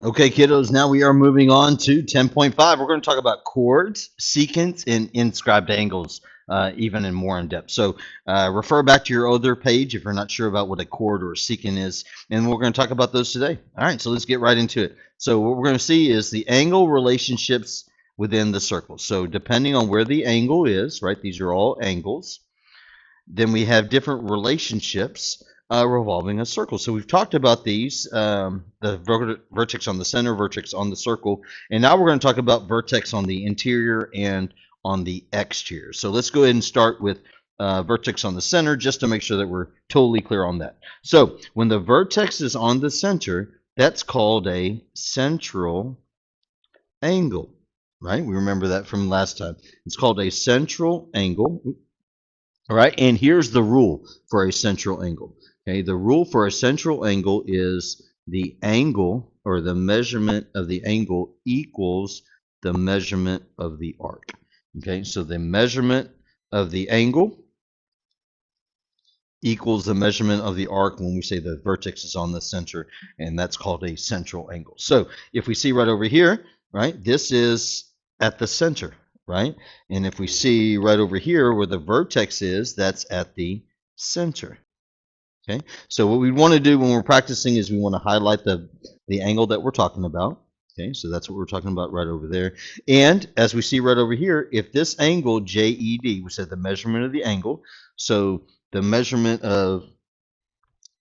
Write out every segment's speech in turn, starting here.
Okay, kiddos, now we are moving on to 10.5. We're going to talk about chords, secants, and inscribed angles, even in more in depth. So refer back to your other page if you're not sure about what a chord or a secant is, and we're going to talk about those today. All right, so let's get right into it. So what we're going to see is the angle relationships within the circle. So depending on where the angle is, right, these are all angles, then we have different relationships revolving a circle. So we've talked about these, the vertex on the center, vertex on the circle, and now we're going to talk about vertex on the interior and on the exterior. So let's go ahead and start with vertex on the center just to make sure that we're totally clear on that. So when the vertex is on the center, that's called a central angle, right? We remember that from last time. It's called a central angle. All right, and here's the rule for a central angle. Okay, the rule for a central angle is the angle or the measurement of the angle equals the measurement of the arc. Okay, so the measurement of the angle equals the measurement of the arc when we say the vertex is on the center, and that's called a central angle. So if we see right over here, right, this is at the center, right? And if we see right over here where the vertex is, that's at the center. Okay, so what we want to do when we're practicing is we want to highlight the angle that we're talking about. Okay, so that's what we're talking about right over there. And as we see right over here, if this angle JED, we said the measurement of the angle, so the measurement of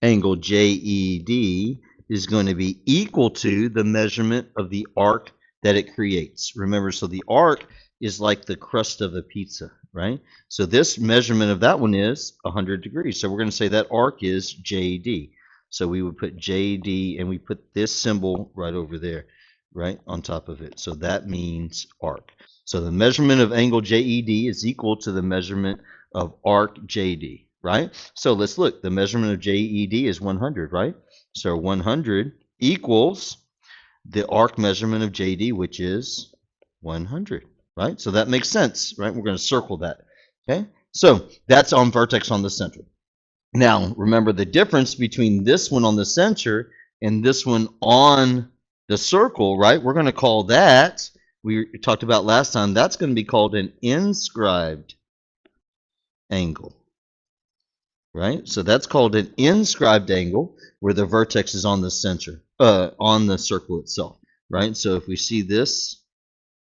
angle JED is going to be equal to the measurement of the arc that it creates. Remember, so the arc is like the crust of a pizza, right? So this measurement of that one is 100 degrees. So we're going to say that arc is JD. So we would put JD and we put this symbol right over there, right on top of it. So that means arc. So the measurement of angle JED is equal to the measurement of arc JD, right? So let's look. The measurement of JED is 100, right? So 100 equals the arc measurement of JD, which is 100, right? So that makes sense, right? We're going to circle that, okay? So that's on vertex on the center. Now, remember the difference between this one on the center and this one on the circle, right? We're going to call that, we talked about last time, that's going to be called an inscribed angle, right? So that's called an inscribed angle where the vertex is on the center, on the circle itself, right? So if we see this,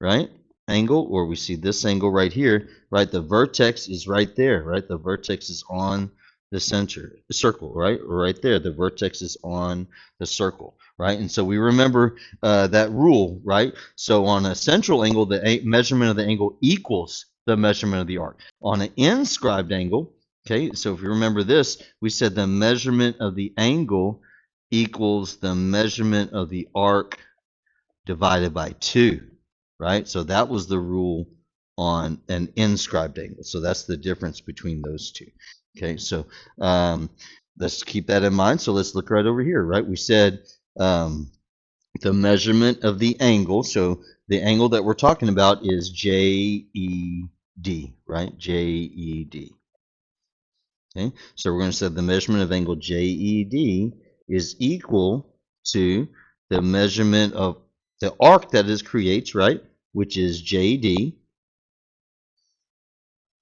right, angle, or we see this angle right here, right, the vertex is right there, right? The vertex is on the center, the circle, right? Right there, the vertex is on the circle, right? And so we remember that rule, right? So on a central angle, the measurement of the angle equals the measurement of the arc. On an inscribed angle, okay, so if you remember this, we said the measurement of the angle equals the measurement of the arc divided by 2, right? So that was the rule on an inscribed angle. So that's the difference between those two. Okay, so let's keep that in mind. So let's look right over here, right? We said the measurement of the angle. So the angle that we're talking about is JED, right? JED. Okay, so we're going to say the measurement of angle JED is equal to the measurement of the arc that it creates, right? Which is JD,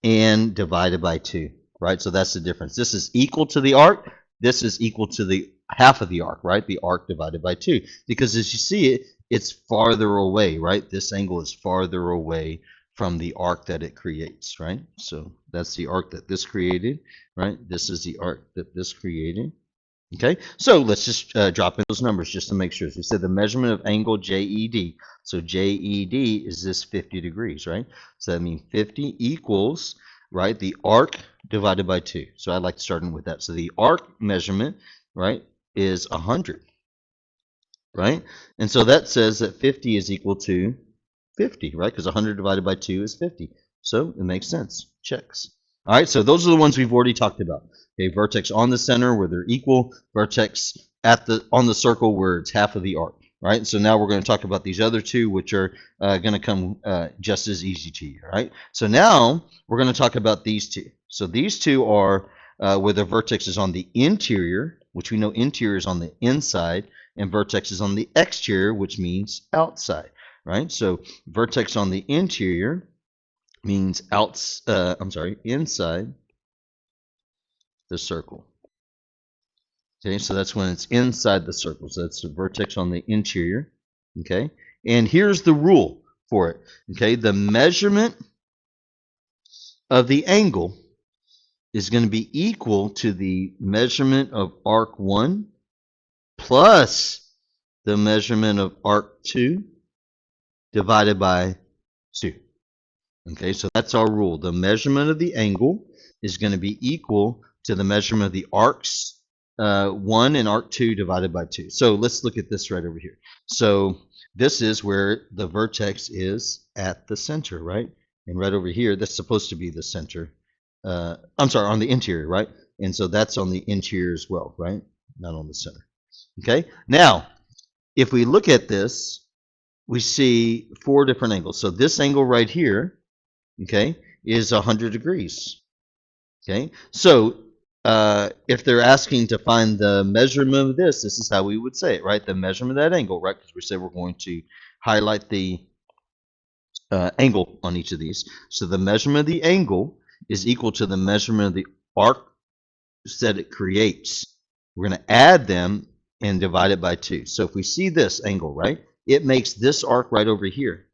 and divided by 2, right? So that's the difference. This is equal to the arc. This is equal to the half of the arc, right? The arc divided by 2. Because as you see it, it's farther away, right? This angle is farther away from the arc that it creates, right? So that's the arc that this created, right? This is the arc that this created. Okay, so let's just drop in those numbers just to make sure. So we said the measurement of angle JED. So JED is this 50 degrees, right? So that means 50 equals, right, the arc divided by 2. So I'd like to start in with that. So the arc measurement, right, is 100, right? And so that says that 50 is equal to 50, right? Because 100 divided by 2 is 50. So it makes sense. Checks. All right, so those are the ones we've already talked about. Okay, vertex on the center where they're equal, vertex on the circle where it's half of the arc. Right, so now we're going to talk about these other two, which are going to come just as easy to you. Right, so now we're going to talk about these two. So these two are where the vertex is on the interior, which we know interior is on the inside, and vertex is on the exterior, which means outside, right? So vertex on the interior means inside the circle. Okay, so that's when it's inside the circle. So that's the vertex on the interior. Okay, and here's the rule for it. Okay, the measurement of the angle is going to be equal to the measurement of arc 1 plus the measurement of arc 2 divided by 2. Okay, so that's our rule. The measurement of the angle is going to be equal to the measurement of the arcs 1 and arc 2 divided by 2. So let's look at this right over here. So this is where the vertex is at the center, right? And right over here, that's supposed to be the center. On the interior, right? And so that's on the interior as well, right? Not on the center. Okay, now, if we look at this, we see 4 different angles. So this angle right here, okay, is 100 degrees. Okay, so if they're asking to find the measurement of this is how we would say it, right? The measurement of that angle, right? Because we said we're going to highlight the angle on each of these. So the measurement of the angle is equal to the measurement of the arc that it creates. We're going to add them and divide it by 2. So if we see this angle, right, it makes this arc right over here.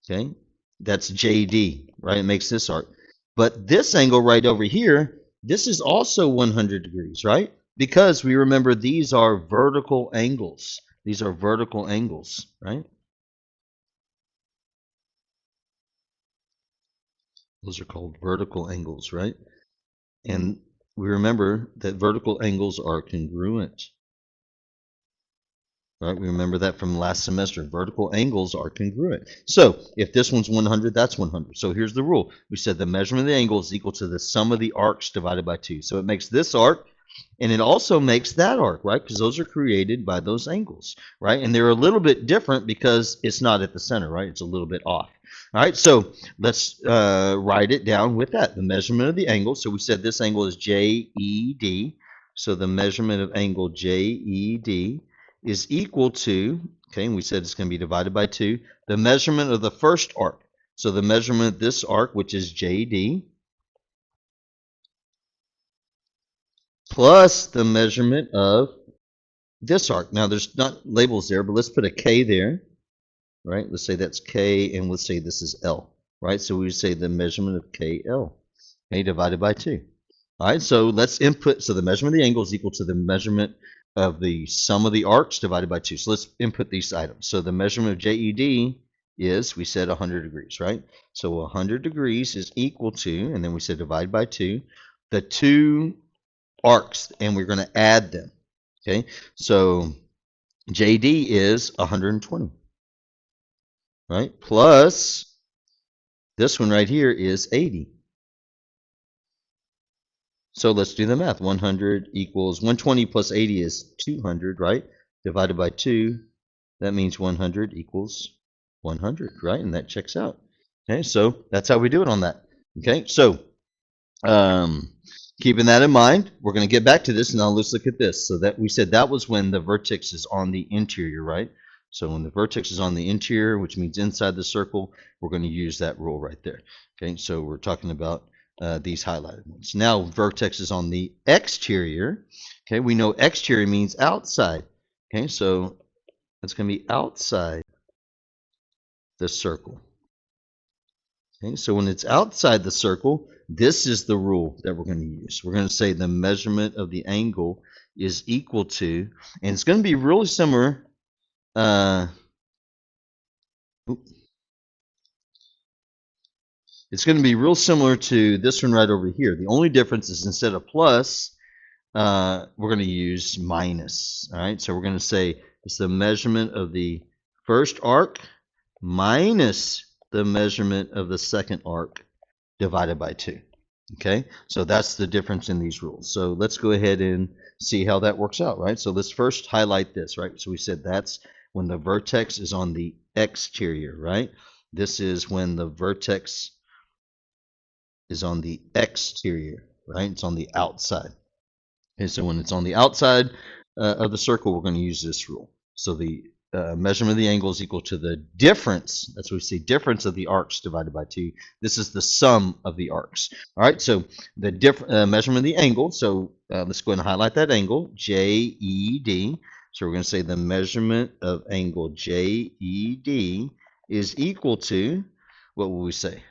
Okay, that's JD, right? It makes this arc. But this angle right over here, this is also 100 degrees, right? Because we remember these are vertical angles. These are vertical angles, right? Those are called vertical angles, right? And we remember that vertical angles are congruent. Right? We remember that from last semester. Vertical angles are congruent. So if this one's 100, that's 100. So here's the rule. We said the measurement of the angle is equal to the sum of the arcs divided by 2. So it makes this arc, and it also makes that arc, right? Because those are created by those angles, right? And they're a little bit different because it's not at the center, right? It's a little bit off. All right, so let's write it down with that. The measurement of the angle. So we said this angle is JED. So the measurement of angle JED is equal to, okay, and we said it's going to be divided by 2, the measurement of the first arc. So the measurement of this arc, which is JD, plus the measurement of this arc. Now, there's not labels there, but let's put a K there, right? Let's say that's K, and let's say this is L, right? So we would say the measurement of KL, okay, divided by 2. All right, so let's input. So the measurement of the angle is equal to the measurement of the sum of the arcs divided by 2. So let's input these items. So the measurement of JED is, we said 100 degrees, right? So 100 degrees is equal to, and then we said divide by 2, the 2 arcs, and we're going to add them. Okay, so JD is 120, right? Plus this one right here is 80. So let's do the math. 100 equals 120 plus 80 is 200, right? Divided by 2, that means 100 equals 100, right? And that checks out. Okay, so that's how we do it on that. Okay, so keeping that in mind, we're going to get back to this. Now let's look at this. So that we said that was when the vertex is on the interior, right? So when the vertex is on the interior, which means inside the circle, we're going to use that rule right there. Okay, so we're talking about these highlighted ones. Now vertex is on the exterior. Okay, we know exterior means outside. Okay, so it's going to be outside the circle. Okay, so when it's outside the circle, this is the rule that we're going to use. We're going to say the measurement of the angle is equal to, and it's going to be really similar. It's going to be real similar to this one right over here. The only difference is instead of plus, we're going to use minus. All right, so we're going to say it's the measurement of the first arc minus the measurement of the second arc divided by 2. Okay, so that's the difference in these rules. So let's go ahead and see how that works out, right? So let's first highlight this, right? So we said that's when the vertex is on the exterior, right? This is when the vertex is on the exterior, right? It's on the outside. Okay, so when it's on the outside, of the circle, we're going to use this rule. So the measurement of the angle is equal to the difference. That's what we say, difference of the arcs divided by 2. This is the sum of the arcs. All right, so the measurement of the angle. So let's go ahead and highlight that angle, JED. So we're going to say the measurement of angle JED is equal to, what will we say?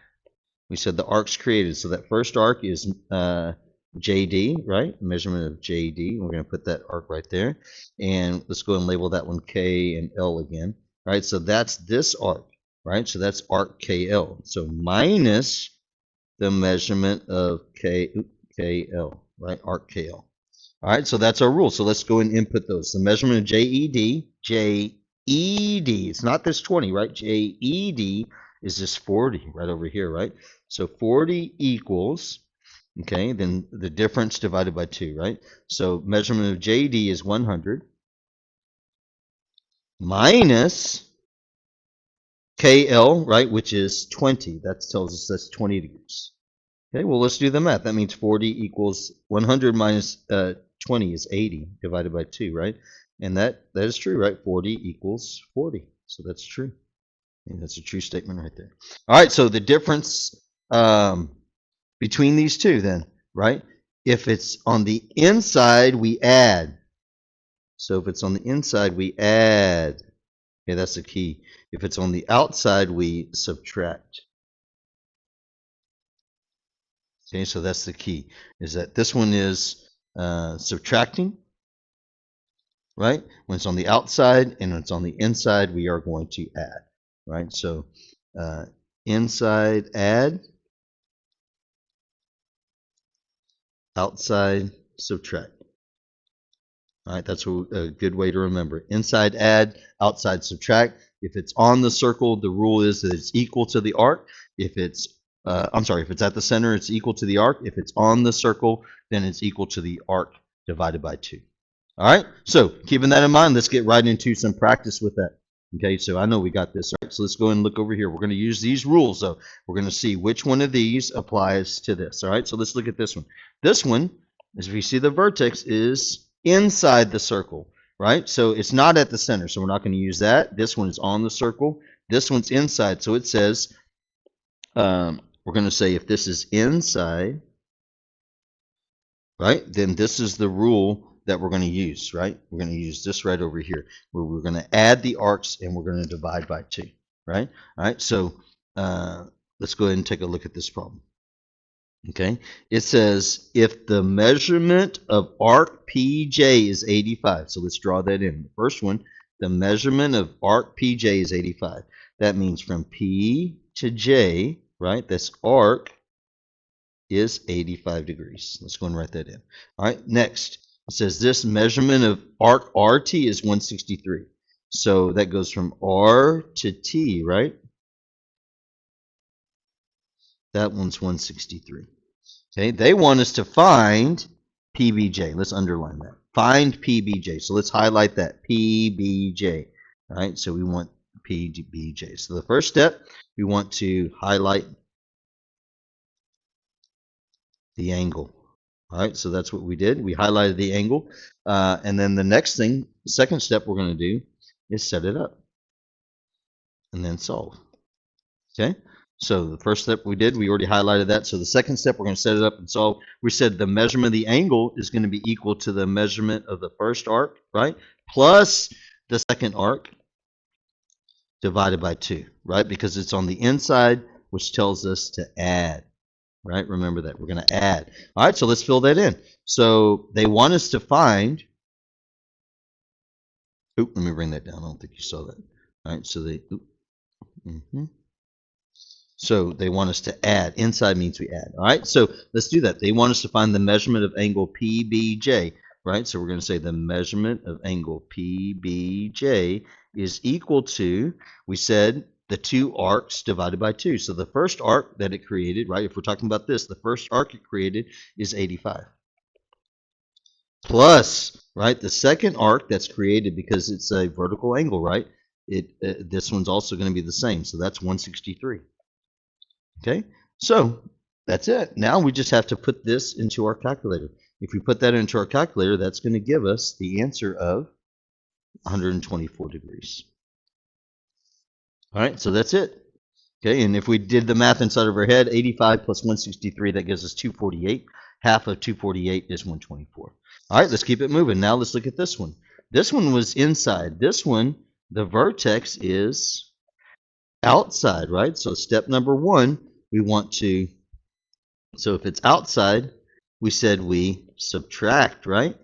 We said the arcs created. So that first arc is JD, right? Measurement of JD. We're going to put that arc right there. And let's go and label that one K and L again. All right, so that's this arc, right? So that's arc KL. So minus the measurement of KL, right? Arc KL. All right, so that's our rule. So let's go and input those. The measurement of JED, it's not this 20, right? JED is this 40 right over here, right? So 40 equals, okay, then the difference divided by 2, right? So measurement of JD is 100 minus KL, right, which is 20. That tells us that's 20 degrees. Okay, well, let's do the math. That means 40 equals 100 minus 20 is 80 divided by 2, right? And that is true, right? 40 equals 40. So that's true. And that's a true statement right there. All right, so the difference between these two then, right? If it's on the inside, we add. So if it's on the inside, we add. Okay, that's the key. If it's on the outside, we subtract. Okay, so that's the key, is that this one is subtracting, right? When it's on the outside and when it's on the inside, we are going to add, right? So inside add, outside subtract. All right, that's a good way to remember. Inside add, outside subtract. If it's on the circle, the rule is that it's equal to the arc. If it's if it's at the center, it's equal to the arc. If it's on the circle, then it's equal to the arc divided by 2. All right, so keeping that in mind, let's get right into some practice with that. Okay, so I know we got this. All right, so let's go and look over here. We're going to use these rules, though. We're going to see which one of these applies to this. All right, so let's look at this one. This one, as we see, the vertex is inside the circle, right? So it's not at the center, so we're not going to use that. This one is on the circle. This one's inside, so it says, we're going to say if this is inside, right, then this is the rule that we're going to use, right? We're going to use this right over here, where we're going to add the arcs and we're going to divide by 2, right? All right, so let's go ahead and take a look at this problem. Okay, it says if the measurement of arc PJ is 85, so let's draw that in. The first one, the measurement of arc PJ is 85. That means from P to J, right, this arc is 85 degrees. Let's go and write that in. All right, next, it says this measurement of arc RT is 163. So that goes from R to T, right? That one's 163. Okay, they want us to find PBJ. Let's underline that. Find PBJ. So let's highlight that, PBJ. All right, so we want PBJ. So the first step, we want to highlight the angle. All right, so that's what we did. We highlighted the angle. And then the next thing, the second step we're going to do is set it up and then solve. Okay, so the first step we did, we already highlighted that. So the second step, we're going to set it up and solve. We said the measurement of the angle is going to be equal to the measurement of the first arc, right, plus the second arc divided by 2, right, because it's on the inside, which tells us to add. Right, remember that. We're going to add. All right, so let's fill that in. So they want us to find, let me bring that down. I don't think you saw that. All right, so so they want us to add. Inside means we add. All right, so let's do that. They want us to find the measurement of angle PBJ, right? So we're going to say the measurement of angle PBJ is equal to, we said, the 2 arcs divided by 2. So the first arc that it created, right, if we're talking about this, the first arc it created is 85. Plus, right, the second arc that's created, because it's a vertical angle, right, this one's also going to be the same. So that's 163. Okay, so that's it. Now we just have to put this into our calculator. If we put that into our calculator, that's going to give us the answer of 124 degrees. All right, so that's it. Okay, and if we did the math inside of our head, 85 plus 163, that gives us 248. Half of 248 is 124. All right, let's keep it moving. Now let's look at this one. This one was inside. This one, the vertex is outside, right? So step number one, we want to, so if it's outside, we said we subtract, right?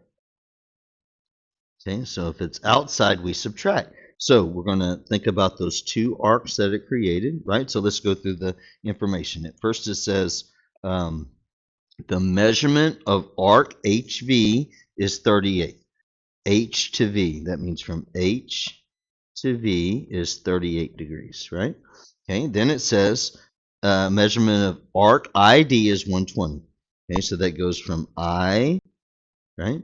Okay, so if it's outside, we subtract. So we're going to think about those two arcs that it created, right? So let's go through the information. At first it says the measurement of arc HV is 38. H to V, that means from H to V is 38 degrees, right? Okay, then it says measurement of arc ID is 120. Okay, so that goes from I, right,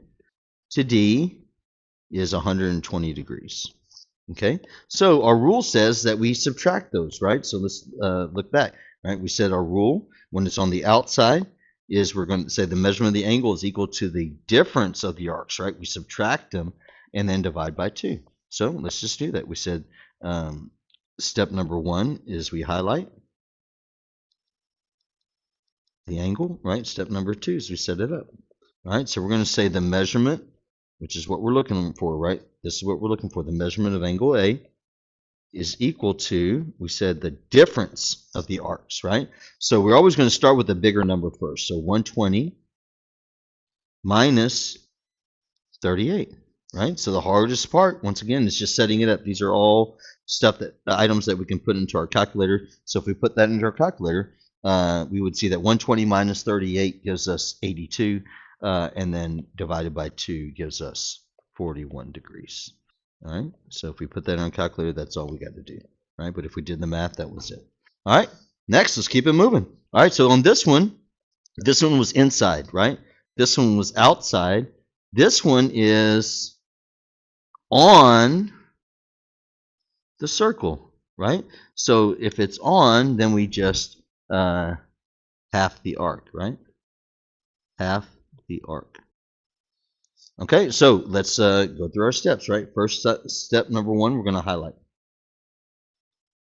to D is 120 degrees. Okay, so our rule says that we subtract those, right? So let's look back, right? We said our rule, when it's on the outside, is we're going to say the measurement of the angle is equal to the difference of the arcs, right? We subtract them and then divide by 2. So let's just do that. We said step number one is we highlight the angle, right? Step number 2 is we set it up. All right, so we're going to say the measurement, which is what we're looking for, right? This is what we're looking for. The measurement of angle A is equal to, we said, the difference of the arcs, right? So we're always going to start with the bigger number first. So 120 minus 38, right? So the hardest part, once again, is just setting it up. These are all stuff that items that we can put into our calculator. So if we put that into our calculator, we would see that 120 minus 38 gives us 82. And then divided by 2 gives us 41 degrees. All right, so if we put that on a calculator, that's all we got to do, right? But if we did the math, that was it. All right, next, let's keep it moving. All right, so on this one was inside, right? This one was outside. This one is on the circle, right? So if it's on, then we just half the arc, right? Half the arc. Okay, so let's go through our steps, right? First step number one, we're going to highlight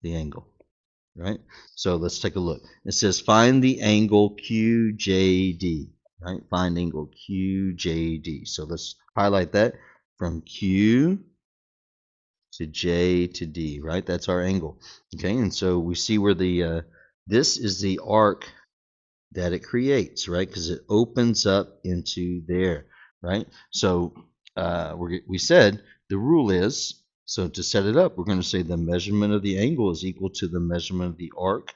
the angle, right? So let's take a look. It says find the angle QJD, right? Find angle QJD. So let's highlight that from Q to J to D, right? That's our angle. Okay, and so we see where the this is the arc that it creates, right? Because it opens up into there, right? So we said the rule is, so to set it up, we're going to say the measurement of the angle is equal to the measurement of the arc,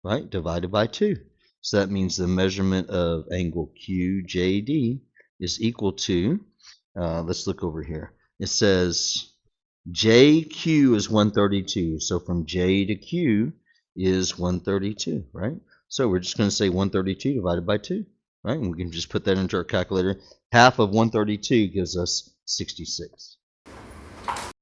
right, divided by 2. So that means the measurement of angle QJD is equal to, let's look over here. It says JQ is 132. So from J to Q is 132, right? So we're just going to say 132 divided by 2, right? And we can just put that into our calculator. Half of 132 gives us 66.